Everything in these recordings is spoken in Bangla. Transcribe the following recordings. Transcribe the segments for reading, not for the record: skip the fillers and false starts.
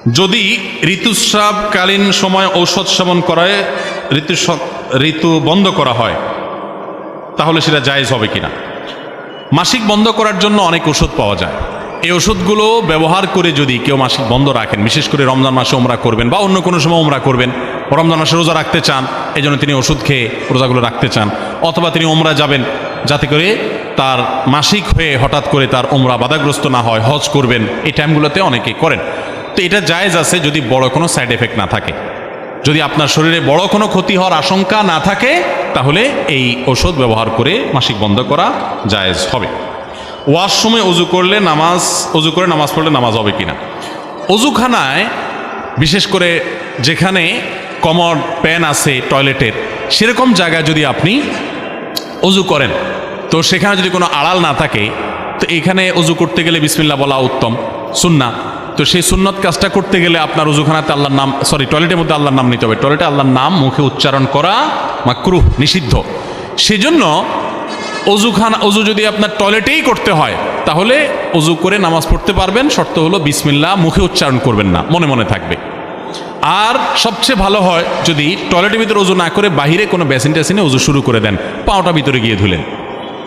যদি ঋতুস্রাবকালীন সময় ঔষধ সেবন করায় ঋতু বন্ধ করা হয় তাহলে সেটা জায়েজ হবে কিনা? মাসিক বন্ধ করার জন্য অনেক ওষুধ পাওয়া যায়। এই ওষুধগুলো ব্যবহার করে যদি কেউ মাসিক বন্ধ রাখেন, বিশেষ করে রমজান মাসে ওমরা করবেন বা অন্য কোনো সময় ওমরা করবেন, রমজান মাসে রোজা রাখতে চান, এই জন্য তিনি ওষুধ খেয়ে রোজাগুলো রাখতে চান, অথবা তিনি ওমরা যাবেন যাতে করে তার মাসিক হয়ে হঠাৎ করে তার ওমরা বাধাগ্রস্ত না হয়, হজ করবেন, এই টাইমগুলোতে অনেকে করেন। তো এটা জায়েজ আছে যদি বড় কোনো সাইড এফেক্ট না থাকে, যদি আপনার শরীরে বড় কোনো ক্ষতি হওয়ার আশঙ্কা না থাকে, তাহলে এই ওষুধ ব্যবহার করে মাসিক বন্ধ করা জায়েজ হবে। ওয়াশরুমে অজু করে নামাজ পড়লে নামাজ হবে কিনা? অজুখানায় বিশেষ করে যেখানে কমোড প্যান আছে টয়লেটের, সেরকম জায়গায় যদি আপনি অজু করেন, তো সেখানে যদি কোনো আড়াল না থাকে, তো এখানে অজু করতে গেলে বিসমিল্লাহ বলা উত্তম, সুন্নাহ। তো সেই সুন্নত কাজটা করতে গেলে আপনার অজুখানাতে আল্লাহর নাম, টয়লেটের মধ্যে আল্লাহর নাম নিতে হবে। টয়লেটে আল্লাহর নাম মুখে উচ্চারণ করা মাকরুহ, নিষিদ্ধ। সেজন্য অজু যদি আপনার টয়লেটেই করতে হয় তাহলে অজু করে নামাজ পড়তে পারবেন, শর্ত হলো বিসমিল্লাহ মুখে উচ্চারণ করবেন না, মনে মনে থাকবে। আর সবচেয়ে ভালো হয় যদি টয়লেটের ভিতরে অজু না করে বাহিরে কোনো বেসিন টেসিনে অজু শুরু করে দেন, পাওটা ভিতরে গিয়ে ধুলেন,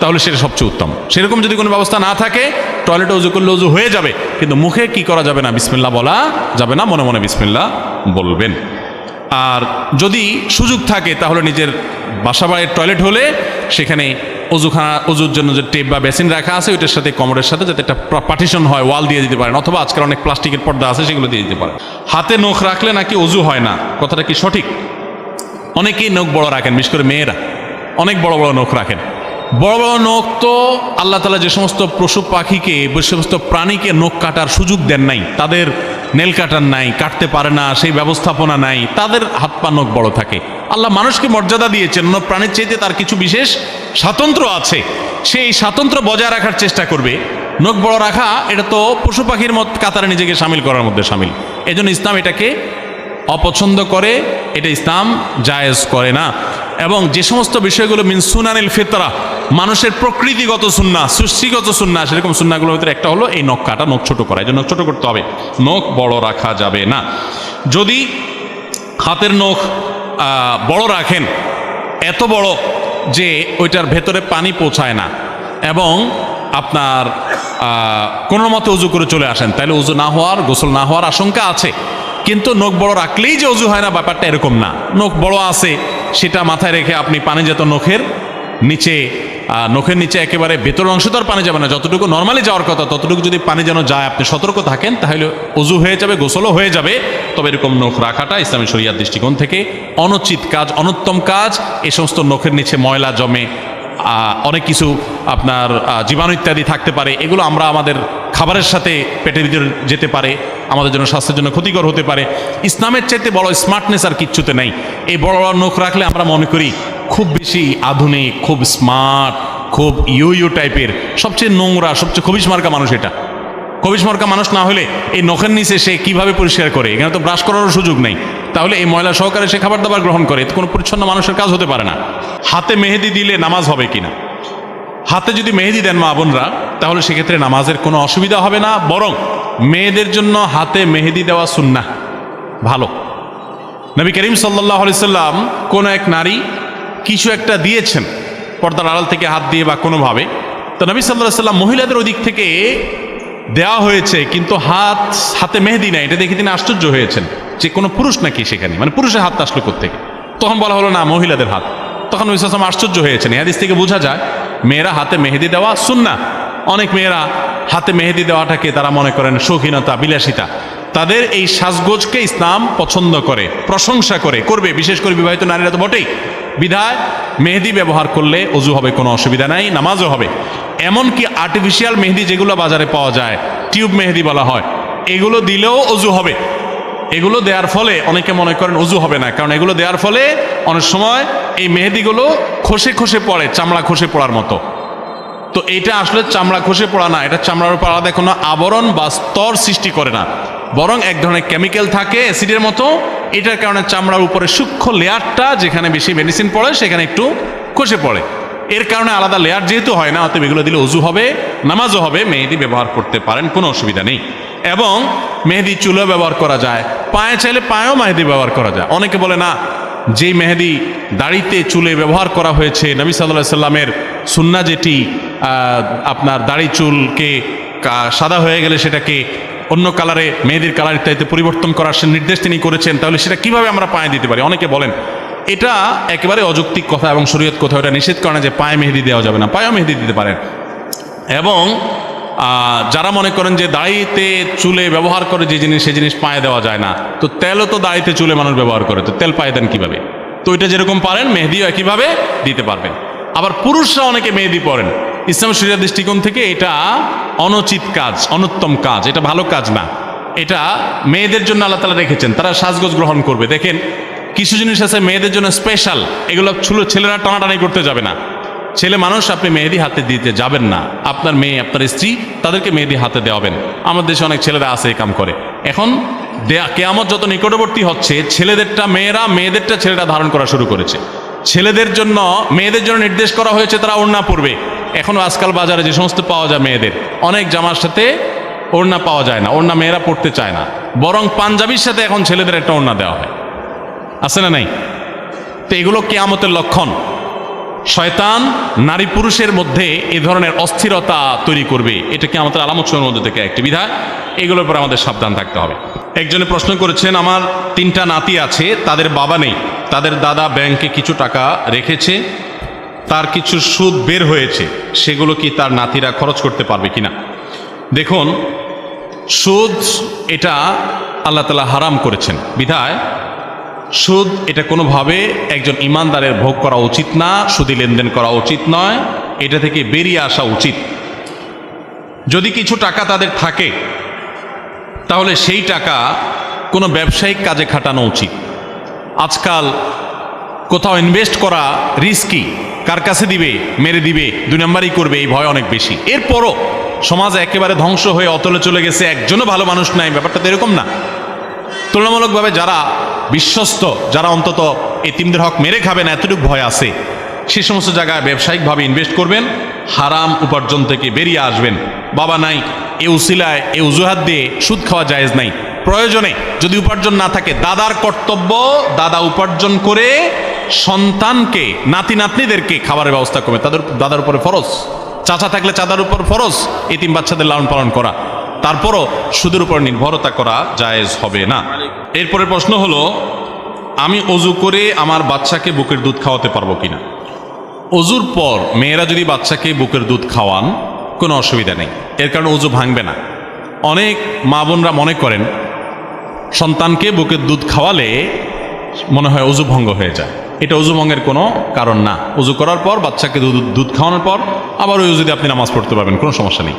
তাহলে সেটা সবচেয়ে উত্তম। সেরকম যদি কোনো ব্যবস্থা না থাকে, টয়লেটে অজু করলে অজু হয়ে যাবে, কিন্তু মুখে কি করা যাবে না, বিসমিল্লাহ বলা যাবে না, মনে মনে বিসমিল্লাহ বলবেন। আর যদি সুযোগ থাকে তাহলে নিজের বাসা বাড়ির টয়লেট হলে সেখানে অজুর জন্য যে টেপ বা বেসিন রাখা আছে ওইটার সাথে কমোডের সাথে যাতে একটা পার্টিশন হয়, ওয়াল দিয়ে দিতে পারেন, অথবা আজকাল অনেক প্লাস্টিকের পর্দা আছে সেগুলো দিয়ে দিতে পারেন। হাতে নখ রাখলে নাকি অজু হয় না, কথাটা কি সঠিক? অনেকেই নখ বড় রাখেন, বিশেষ করে মেয়েরা অনেক বড় বড় নখ রাখেন। বড় বড় নখ তো আল্লাহ তাআলা যে সমস্ত পশু পাখিকে, যে সমস্ত প্রাণীকে নখ কাটার সুযোগ দেন নাই, তাদের নেল কাটার নাই, কাটতে পারে না, সেই ব্যবস্থাপনা নাই, তাদের হাত পা নখ বড় থাকে। আল্লাহ মানুষকে মর্যাদা দিয়েছেন, অন্য প্রাণীর চাইতে তার কিছু বিশেষ স্বাতন্ত্র্য আছে, সেই স্বাতন্ত্র্য বজায় রাখার চেষ্টা করবে। নখ বড় রাখা এটা তো পশু পাখির মত কাতারে নিজেকে সামিল করার মধ্যে সামিল। এই জন্য ইসলাম এটাকে অপছন্দ করে, এটা ইসলাম জায়েজ করে না। এবং যে সমস্ত বিষয়গুলো মিন সুনানিল ফিতরা, মানুষের প্রকৃতিগত সুন্নাহ, সৃষ্টিগত সুন্নাহ, সেরকম সুন্নাহগুলোর ভিতরে একটা হলো এই নখ কাটা, নখ ছোট করা। এই জন্য নখ ছোট করতে হবে, নখ বড় রাখা যাবে না। যদি হাতের নখ বড় রাখেন, এত বড় যে ওইটার ভেতরে পানি পৌঁছায় না, এবং আপনার কোনো মতে উজু করে চলে আসেন, তাহলে উজু না হওয়ার, গোসল না হওয়ার আশঙ্কা আছে। কিন্তু নখ বড় রাখলেই যে অজু হয় না, ব্যাপারটা এরকম না। নখ বড় আছে সেটা মাথায় রেখে আপনি পানি যেত নখের নিচে একেবারে ভেতরের অংশ তো আর পানি যাবে না, যতটুকু নর্মালি যাওয়ার কথা ততটুকু যদি পানি যেন যায়, আপনি সতর্ক থাকেন, তাহলে অজু হয়ে যাবে, গোসলও হয়ে যাবে। তবে এরকম নখ রাখাটা ইসলামী শরিয়াত দৃষ্টিকোণ থেকে অনুচিত কাজ, অনুত্তম কাজ। এই সমস্ত নখের নিচে ময়লা জমে, অনেক কিছু আপনার জীবাণু ইত্যাদি থাকতে পারে, এগুলো আমরা আমাদের খাবারের সাথে পেটের ভিতরে যেতে পারে, আমাদের জন্য স্বাস্থ্যের জন্য ক্ষতিকর হতে পারে। ইসলামের চাইতে বড় স্মার্টনেস আর কিচ্ছুতে নেই। এই বড় বড় নখ রাখলে আমরা মনে করি খুব বেশি আধুনিক, খুব স্মার্ট, খুব ইউ টাইপের, সবচেয়ে নোংরা, সবচেয়ে খবিশ মার্কা মানুষ। এটা খবিশ মার্কা মানুষ না হলে এই নখের নিচে সে কিভাবে পরিষ্কার করে? এখানে তো ব্রাশ করারও সুযোগ নেই, তাহলে এই ময়লা সহকারে সে খাবার দাবার গ্রহণ করে, কোনো পরিচ্ছন্ন মানুষের কাজ হতে পারে না। হাতে মেহেদি দিলে নামাজ হবে কিনা? হাতে যদি মেহেদি দেন মা বোনরা, তাহলে সেক্ষেত্রে নামাজের কোনো অসুবিধা হবে না, বরং মেয়েদের জন্য হাতে মেহেদি দেওয়া সুন্নাহ, ভালো। নবী করিম সাল্লাল্লাহু আলাইহি সাল্লাম কোন এক নারী কিছু একটা দিয়েছেন পর্দার আড়াল থেকে হাত দিয়ে বা কোনোভাবে, তো নবী সাল্লাল্লাহু আলাইহি সাল্লাম মহিলাদের ওই দিক থেকে দেওয়া হয়েছে কিন্তু হাতে মেহেদি নাই, এটা দেখে তিনি আশ্চর্য হয়েছেন যে কোনো পুরুষ নাকি সেখানে, মানে পুরুষের হাত আসলো কোত্থেকে? তখন বলা হলো না, মহিলাদের হাত। তখন নবী সাল্লাল্লাহু আলাইহি ওয়াসাল্লাম আশ্চর্য হয়েছেন। এই হাদিস থেকে বোঝা যায় মেয়েরা হাতে মেহেদি দেওয়া সুন্নাহ। অনেক মেয়েরা হাতে মেহেদি দেওয়াটাকে তারা মনে করেন শৌখিনতা, বিলাসিতা। তাদের এই সাজগোজকে ইসলাম পছন্দ করে, প্রশংসা করবে, বিশেষ করে বিবাহিত নারীরা তো বটেই। বিধায় মেহেদি ব্যবহার করলে অজু হবে, কোনো অসুবিধা নাই, নামাজও হবে। এমনকি আর্টিফিশিয়াল মেহেদি যেগুলো বাজারে পাওয়া যায়, টিউব মেহেদি বলা হয়, এগুলো দিলেও অজু হবে। এগুলো দেওয়ার ফলে অনেকে মনে করেন অজু হবে না, কারণ এগুলো দেওয়ার ফলে অনেক সময় এই মেহেদিগুলো খসে খসে পড়ে, চামড়া খসে পড়ার মতো। তো এটা আসলে চামড়া খসে পড়া না, এটা চামড়ার উপর আলাদা কোনো আবরণ বা স্তর সৃষ্টি করে না, বরং এক ধরনের কেমিক্যাল থাকে অ্যাসিডের মতো। এটার কারণে চামড়ার উপরে সূক্ষ্ম লেয়ারটা, যেখানে বেশি মেডিসিন পড়ে সেখানে একটু খসে পড়ে। এর কারণে আলাদা লেয়ার যেহেতু হয় না, অতএব এগুলো দিলে ওযু হবে, নামাজও হবে, মেহেদি ব্যবহার করতে পারেন, কোনো অসুবিধা নেই। এবং মেহেদি চুলও ব্যবহার করা যায়, পায়ে চাইলে পায়েও মেহেদি ব্যবহার করা যায়। অনেকে বলে না, যেই মেহেদি দাড়িতে চুলে ব্যবহার করা হয়েছে, নবী সাল্লাল্লাহু আলাইহি সাল্লামের সুন্নাহ যেটি আপনার দাড়ি চুলকে সাদা হয়ে গেলে সেটাকে অন্য কালারে, মেহেদির কালার ইত্যাদিতে পরিবর্তন করার নির্দেশ তিনি করেছেন, তাহলে সেটা কিভাবে আমরা পায়ে দিতে পারি? অনেকে বলেন এটা একেবারে অযৌক্তিক কথা এবং শরীয়ত কোথাও এটা নিষেধ করে না যে পায়ে মেহেদি দেওয়া যাবে না, পায়েও মেহেদি দিতে পারেন। এবং যারা মনে করেন যে দাড়িতে চুলে ব্যবহার করে যে জিনিস, সেই জিনিস পায়ে দেওয়া যায় না, তো তেলও তো দাড়িতে চুলে মানুষ ব্যবহার করে, তো তেল পায়ে দেন কিভাবে? তো এটা যেরকম পারেন মেহেদিও একইভাবে দিতে পারবেন। আবার পুরুষরা অনেকে মেহেদি পরেন, ইসলাম শরীয়ত দৃষ্টিকোণ থেকে এটা অনুচিত কাজ, অনুত্তম কাজ, এটা ভালো কাজ না। এটা মেয়েদের জন্য আল্লাহ তাআলা রেখেছেন, তারা সাজগোজ গ্রহণ করবে। দেখেন কিছু জিনিস আছে মেয়েদের জন্য স্পেশাল, এগুলো ছেলেরা টানাটানি করতে যাবে না। ছেলে মানুষ, আপনি মেহেদি হাতে দিতে যাবেন না, আপনার মেয়ে, আপনার স্ত্রী, তাদেরকে মেহেদি হাতে দেওয়াবেন। আমাদের দেশে অনেক ছেলেরা আছে এই কাম করে। এখন কিয়ামত যত নিকটবর্তী হচ্ছে, ছেলেদেরটা মেয়েরা, মেয়েদেরটা ছেলেরা ধারণ করা শুরু করেছে। ছেলেদের জন্য, মেয়েদের জন্য নির্দেশ করা হয়েছে তারা ওড়না পরবে। এখনও আজকাল বাজারে যে সমস্ত পাওয়া যায় মেয়েদের, অনেক জামার সাথে ওড়না পাওয়া যায় না, ওড়না মেয়েরা পরতে চায় না, বরং পাঞ্জাবির সাথে এখন ছেলেদের একটা ওড়না দেওয়া হয়, আছে না নাই? তো এগুলো কিয়ামতের লক্ষণ। শয়তান নারী পুরুষের মধ্যে এই ধরনের অস্থিরতা তৈরি করবে, এটা কিয়ামতের আলামতের মধ্যে থেকে একটি বিধায়। এগুলোর উপর আমাদের সাবধান থাকতে হবে। একজনে প্রশ্ন করেছেন, আমার 3টা নাতি আছে, তাদের বাবা নেই, তাদের দাদা ব্যাংকে কিছু টাকা রেখেছে, তার কিছু সুদ বের হয়েছে, সেগুলো কি তার নাতিরা খরচ করতে পারবে কিনা? দেখুন, সুদ এটা আল্লাহ তাআলা হারাম করেছেন বিধায় সুদ এটা কোনোভাবে একজন ইমানদারের ভোগ করা উচিত না, সুদী লেনদেন করা উচিত নয়, এটা থেকে বেরিয়ে আসা উচিত। যদি কিছু টাকা তাদের থাকে তাহলে সেই টাকা কোনো ব্যবসায়িক কাজে খাটানো উচিত। আজকাল কোথাও ইনভেস্ট করা রিস্কি, কার কাছে দিবে, মেরে দিবে, 2 নাম্বারই করবে, এই ভয় অনেক বেশি। এরপরও সমাজ একেবারে ধ্বংস হয়ে অতলে চলে গেছে, একজনও ভালো মানুষ নাই, ব্যাপারটা তো এরকম না। তুলনামূলকভাবে যারা বিশ্বস্ত, যারা অন্তত এতিমদের হক মেরে খাবে না, এতটুকু ভয় আছে, সে সমস্ত জায়গায় ব্যবসায়িকভাবে ইনভেস্ট করবেন, হারাম উপার্জন থেকে বেরিয়ে আসবেন। বাবা নাই, এ উসিলায়, এ অজুহাত দিয়ে সুদ খাওয়া জায়েজ নাই। প্রয়োজনে যদি উপার্জন না থাকে, দাদার কর্তব্য দাদা উপার্জন করে সন্তানকে, নাতি নাতনিদেরকে খাবারের ব্যবস্থা করবে, তাদের দাদার উপরে ফরজ। চাচা থাকলে চাচার উপর ফরজ এতিম বাচ্চাদের লালন পালন করা, তারপরও সুদের উপর নির্ভরতা করা জায়েজ হবে না। এরপরের প্রশ্ন হলো, আমি অজু করে আমার বাচ্চাকে বুকের দুধ খাওয়াতে পারবো কিনা? অজুর পর মেয়েরা যদি বাচ্চাকে বুকের দুধ খাওয়ান কোনো অসুবিধা নেই, এর কারণে অজু ভাঙবে না। অনেক মা বোনরা মনে করেন সন্তানকে বুকের দুধ খাওয়ালে মনে হয় অজু ভঙ্গ হয়ে যায়, এটা অজু ভঙ্গের কোনো কারণ না। অজু করার পর বাচ্চাকে দুধ খাওয়ানোর পর আবার ওই অজুতে আপনি নামাজ পড়তে পারবেন, কোনো সমস্যা নেই।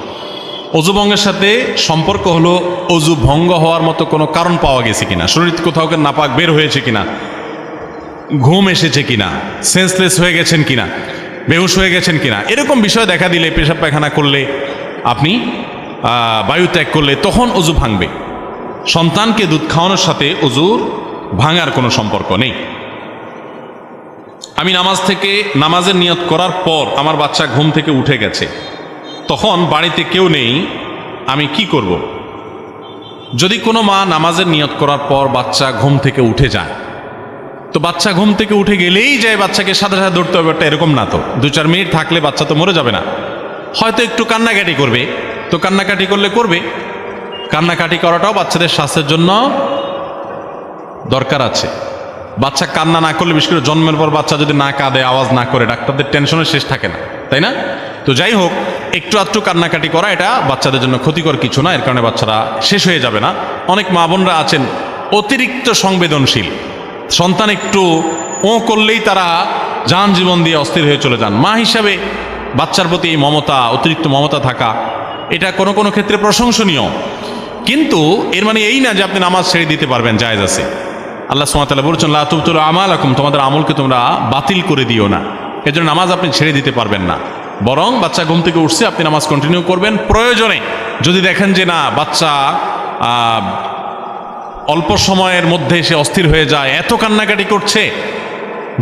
অজু ভঙ্গের সাথে সম্পর্ক হলো অজু ভঙ্গ হওয়ার মতো কোনো কারণ পাওয়া গেছে কিনা, শরীর কোথাও নাপাক বের হয়েছে কিনা, ঘুম এসেছে কিনা, সেন্সলেস হয়ে গেছেন কিনা, বেহুশ হয়ে গেছেন কিনা, এরকম বিষয় দেখা দিলে, পেশাব পায়খানা করলে, আপনি বায়ু ত্যাগ করলে, তখন অজু ভাঙবে। সন্তানকে দুধ খাওয়ানোর সাথে অজুর ভাঙার কোনো সম্পর্ক নেই। আমি নামাজের নিয়ত করার পর আমার বাচ্চা ঘুম থেকে উঠে গেছে, তখন বাড়িতে কেউ নেই, আমি কি করব? যদি কোনো মা নামাজের নিয়ত করার পর বাচ্চা ঘুম থেকে উঠে যায়, তো বাচ্চা ঘুম থেকে উঠে গেলেই যায় বাচ্চাকে সাথে সাথে ধরতে হবে, এরকম না। তো 2-4 মিনিট থাকলে বাচ্চা তো মরে যাবে না, হয়তো একটু কান্নাকাটি করবে, তো কান্নাকাটি করবে। কান্নাকাটি করাটাও বাচ্চাদের স্বাস্থ্যের জন্য দরকার আছে। বাচ্চা কান্না না করলে, বিশেষ করে জন্মের পর বাচ্চা যদি না কাঁদে, আওয়াজ না করে, ডাক্তারদের টেনশনের শেষ থাকে না, তাই না? তো যাই হোক, একটু আধটু কান্নাকাটি করা এটা বাচ্চাদের জন্য ক্ষতিকর কিছু না, এর কারণে বাচ্চারা শেষ হয়ে যাবে না। অনেক মা বোনরা আছেন অতিরিক্ত সংবেদনশীল, সন্তান একটু করলেই তারা যান জীবন দিয়ে অস্থির হয়ে চলে যান। মা হিসাবে বাচ্চার প্রতি এই মমতা, অতিরিক্ত মমতা থাকা, এটা কোনো কোনো ক্ষেত্রে প্রশংসনীয়, কিন্তু এর মানে এই না যে আপনি নামাজ ছেড়ে দিতে পারবেন, জায়েজ আছে। আল্লাহ সুবহানাহু ওয়া তাআলা বলেছেন, লা তুবতিলু আমালাকুম, তোমাদের আমলকে তোমরা বাতিল করে দিও না। এজন্য নামাজ আপনি ছেড়ে দিতে পারবেন না, বরং বাচ্চা ঘুম থেকে উঠছে আপনি নামাজ কন্টিনিউ করবেন। প্রয়োজনে যদি দেখেন যে না, বাচ্চা অল্প সময়ের মধ্যে সে অস্থির হয়ে যায়, এত কান্নাকাটি করছে,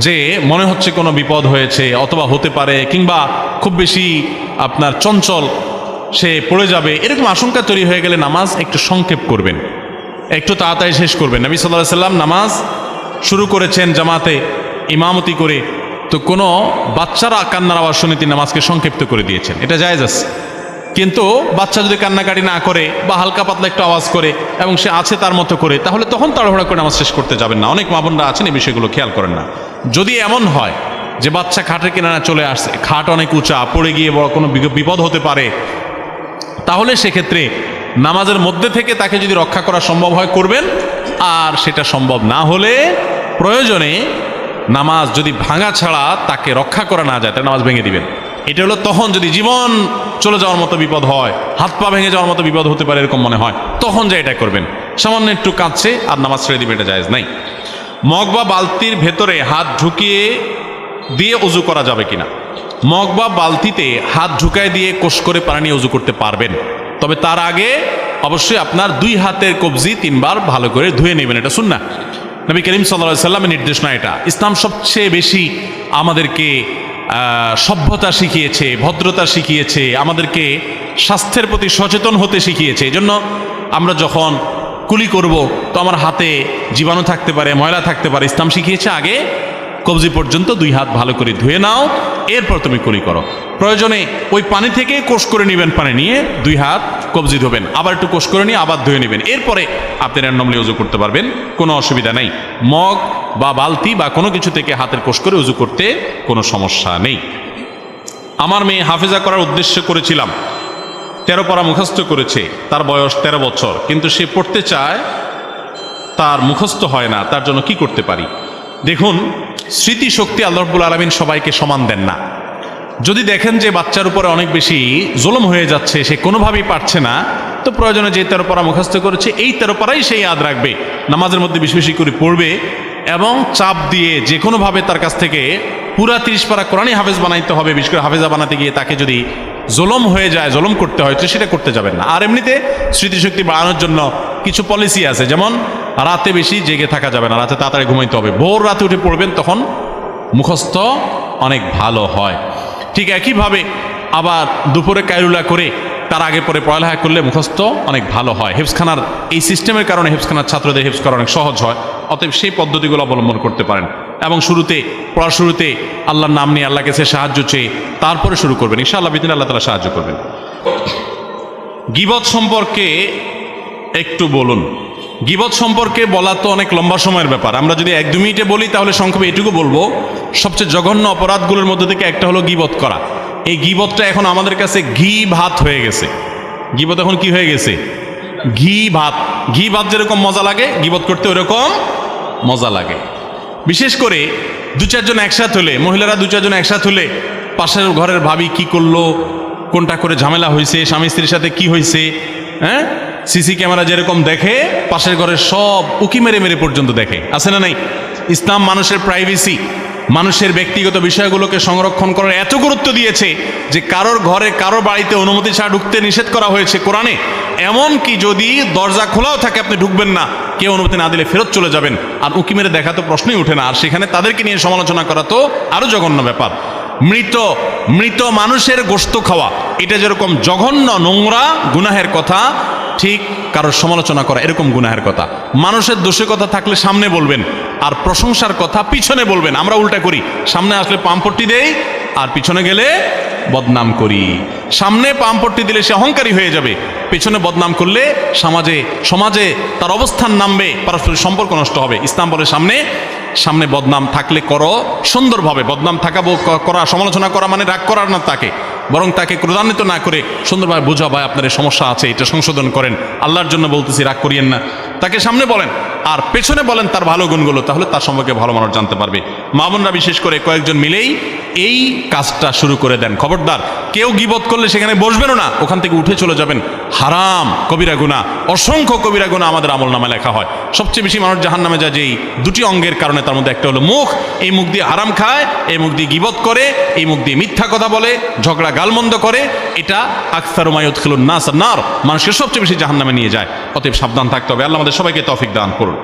যে মনে হচ্ছে কোনো বিপদ হয়েছে অথবা হতে পারে, কিংবা খুব বেশি আপনার চঞ্চল, সে পড়ে যাবে, এরকম আশঙ্কা তৈরি হয়ে গেলে নামাজ একটু সংক্ষেপ করবেন, একটু তাড়াতাড়ি শেষ করবেন। নবী সাল্লাল্লাহু আলাইহি সাল্লাম নামাজ শুরু করেছেন জামাতে ইমামতি করে, তো কোনো বাচ্চারা কান্নার আওয়াজ শুনে তিনি নামাজকে সংক্ষিপ্ত করে দিয়েছেন, এটা জায়েজ আছে। কিন্তু বাচ্চা যদি কান্নাকাটি না করে বা হালকা পাতলা একটু আওয়াজ করে এবং সে আছে তার মতো করে, তাহলে তখন তাড়াহুড়া করে নামাজ শেষ করতে যাবেন না। অনেক মা বোনরা আছেন এই বিষয়গুলো খেয়াল করেন না। যদি এমন হয় যে বাচ্চা খাটের কিনারা চলে আসছে, খাট অনেক উঁচা, পড়ে গিয়ে বড় কোনো বিপদ হতে পারে, তাহলে সেক্ষেত্রে নামাজের মধ্যে থেকে তাকে যদি রক্ষা করা সম্ভব হয় করবেন, আর সেটা সম্ভব না হলে প্রয়োজনে নামাজ যদি ভাঙা ছাড়া তাকে রক্ষা করা না যায়, তাহলে নামাজ ভেঙে দিবেন। এটা হলো তখন যদি জীবন চলে যাওয়ার মতো বিপদ হয়, হাত পা ভেঙে যাওয়ার মতো বিপদ হতে পারে এরকম মনে হয়, তখন যে এটা করবেন। সামান্য একটু কাঁদছে আর নামাজ ছেড়ে দিবে, এটা জায়েজ নাই। মগ বা বালতির ভেতরে হাত ঢুকিয়ে দিয়ে উজু করা যাবে কিনা? মগ বা বালতিতে হাত ঢুকায় দিয়ে কোষ করে পানি নিয়ে উজু করতে পারবেন, তবে তার আগে অবশ্যই আপনার 2 হাতের কবজি 3 বার ভালো করে ধুয়ে নেবেন। এটা সুন্নাহ, নবী করিম সাল্লাল্লাহু আলাইহি সাল্লামের নির্দেশনা এটা। ইসলাম সবচেয়ে বেশি আমাদেরকে সভ্যতা শিখিয়েছে, ভদ্রতা শিখিয়েছে, আমাদেরকে স্বাস্থ্যের প্রতি সচেতন হতে শিখিয়েছে। এই জন্য আমরা যখন কুলি করব তো আমার হাতে জীবাণু থাকতে পারে, ময়লা থাকতে পারে, ইসলাম শিখিয়েছে আগে কবজি পর্যন্ত 2 হাত ভালো করে ধুয়ে নাও, এরপর তুমি কুলি করো। প্রয়োজনে ওই পানি থেকে কোষ করে নেবেন, পানি নিয়ে 2 হাত কবজি ধোবেন, আবার একটু কোষ করে নিয়ে আবার ধুয়ে নেবেন, এরপরে আপনি র্যান্ডমলি উজু করতে পারবেন, কোনো অসুবিধা নেই। মগ বা বালতি বা কোনো কিছু থেকে হাতের কোষ করে উজু করতে কোনো সমস্যা নেই। আমার মেয়ে হাফেজা করার উদ্দেশ্য করেছিলাম, 13 পারা মুখস্থ করেছে, তার বয়স 13 বছর, কিন্তু সে পড়তে চায়, তার মুখস্থ হয় না, তার জন্য কি করতে পারি? দেখুন, স্মৃতিশক্তি আল্লাহ রাব্বুল আলামিন সবাইকে সমান দেন না। যদি দেখেন যে বাচ্চার উপরে অনেক বেশি জুলুম হয়ে যাচ্ছে, সে কোনোভাবেই পারছে না, তো প্রয়োজনে যে 13 পারা মুখস্থ করেছে এই 13 পারাই সে ইয়াদ রাখবে, নামাজের মধ্যে বেশি বেশি করে পড়বে, এবং চাপ দিয়ে যে কোনোভাবে তার কাছ থেকে পুরা 30 পারা কোরআনই হাফেজ বানাইতে হবে। বিশেষ করে হাফেজা বানাতে গিয়ে তাকে যদি জুলুম হয়ে যায়, জুলুম করতে হয়, তো সেটা করতে যাবেন না। আর এমনিতে স্মৃতিশক্তি বাড়ানোর জন্য কিছু পলিসি আছে, যেমন রাতে বেশি জেগে থাকা যাবে না, রাতে তাড়াতাড়ি ঘুমাইতে হবে, ভোর রাতে উঠে পড়বেন, তখন মুখস্থ অনেক ভালো হয়। ঠিক একইভাবে আবার দুপুরে কায়রুলা করে তার আগে পরে পড়ালেখা করলে মুখস্থ অনেক ভালো হয়। হেফজখানার এই সিস্টেমের কারণে হেফজখানার ছাত্রদের হেফজ করা অনেক সহজ হয়, অতএব সেই পদ্ধতিগুলো অবলম্বন করতে পারেন। এবং পড়ার শুরুতে আল্লাহর নাম নিয়ে, আল্লাহকে সে সাহায্য চেয়ে তারপরে শুরু করবেন, ইনশাআল্লাহ বিদিন আল্লাহ তাআলা সাহায্য করবেন। গীবত সম্পর্কে একটু বলুন। গীবত সম্পর্কে বলা তো অনেক লম্বা সময়ের ব্যাপার, আমরা যদি 1-2 মিনিটে বলি তাহলে সংক্ষেপে এটুকু বলবো, সবচেয়ে জঘন্য অপরাধগুলোর মধ্যে থেকে একটা হলো গীবত করা। এই গীবতটা এখন আমাদের কাছে ঘি ভাত হয়ে গেছে। গীবত এখন কি হয়ে গেছে? ঘি ভাত। ঘি ভাত যেরকম মজা লাগে, গীবত করতে ওরকম মজা লাগে। বিশেষ করে 2-4 জন একসাথে হলে, মহিলারা 2-4 জন একসাথে হলে, পাশের ঘরের ভাবি কি করলো, কোনটা করে ঝামেলা হয়েছে, স্বামী স্ত্রীর সাথে কি হয়েছে, হ্যাঁ, সিসি ক্যামেরা যেরকম দেখে, পাশের ঘরের সব উকি মেরে মেরে পর্যন্ত দেখে, আছে না নাই? ইসলাম মানুষের প্রাইভেসি, মানুষের ব্যক্তিগত বিষয়গুলোকে সংরক্ষণ করার এত গুরুত্ব দিয়েছে যে কারোর ঘরে, কারোর বাড়িতে অনুমতি ছাড়া ঢুকতে নিষেধ করা হয়েছে কোরআনে। এমনকি যদি দরজা খোলাও থাকে আপনি ঢুকবেন না, কেউ অনুমতি না দিলে ফেরত চলে যাবেন। আর উকি মেরে দেখা তো প্রশ্নই ওঠে না, আর সেখানে তাদেরকে নিয়ে সমালোচনা করা তো আরো জঘন্য ব্যাপার। মৃত মানুষের গোশত খাওয়া, এটা যেরকম জঘন্য নোংরা গুনাহের কথা, ঠিক কারোর সমালোচনা করা এরকম গুনাহের কথা। মানুষের দোষের কথা থাকলে সামনে বলবেন, আর প্রশংসার কথা পিছনে বলবেন। আমরা উল্টা করি, সামনে আসলে পামপট্টি দেই আর পিছনে গেলে বদনাম করি। সামনে পামপট্টি দিলে সে অহংকারী হয়ে যাবে, পেছনে বদনাম করলে সমাজে তার অবস্থান নামবে, পারস্পরিক সম্পর্ক নষ্ট হবে। ইসলাম বলে সামনে বদনাম থাকলে করো সুন্দরভাবে। বদনাম করা, সমালোচনা করা মানে রাগ করার না তাকে, বরং তাকে ক্রোধান্বিত না করে সুন্দরভাবে বোঝা, ভাই আপনার সমস্যা আছে, এটা সংশোধন করেন, আল্লাহর জন্য বলতেছি, রাগ করিয়েন না। তাকে সামনে বলেন আর পেছনে বলেন তার ভালো গুণগুলো, তাহলে তার সম্পর্কে ভালো মানুষ জানতে পারবে। মা বোনরা বিশেষ করে কয়েকজন মিলেই এই কাজটা শুরু করে দেন। খবরদার, কেউ গীবত করলে সেখানে বসবেনও না, ওখান থেকে উঠে চলে যাবেন। হারাম, কবিরা গুনাহ, অসংখ্য কবিরা গুনাহ আমাদের আমলনামায় লেখা হয়। সবচেয়ে বেশি মানুষ জাহান্নামে যায় যেই 2টি অঙ্গের কারণে, তার মধ্যে একটা হলো মুখ। এই মুখ দিয়ে হারাম খায়, এই মুখ দিয়ে গীবত করে, এই মুখ দিয়ে মিথ্যা কথা বলে, ঝগড়া গালমন্দ করে। এটা আকসারু মা ইউদখিলুন নাস নার, মানুষকে সবচেয়ে বেশি জাহান্নামে নিয়ে যায়। অতএব সাবধান থাকতে হবে। আল্লাহ আমাদের সবাইকে তৌফিক দান করুন।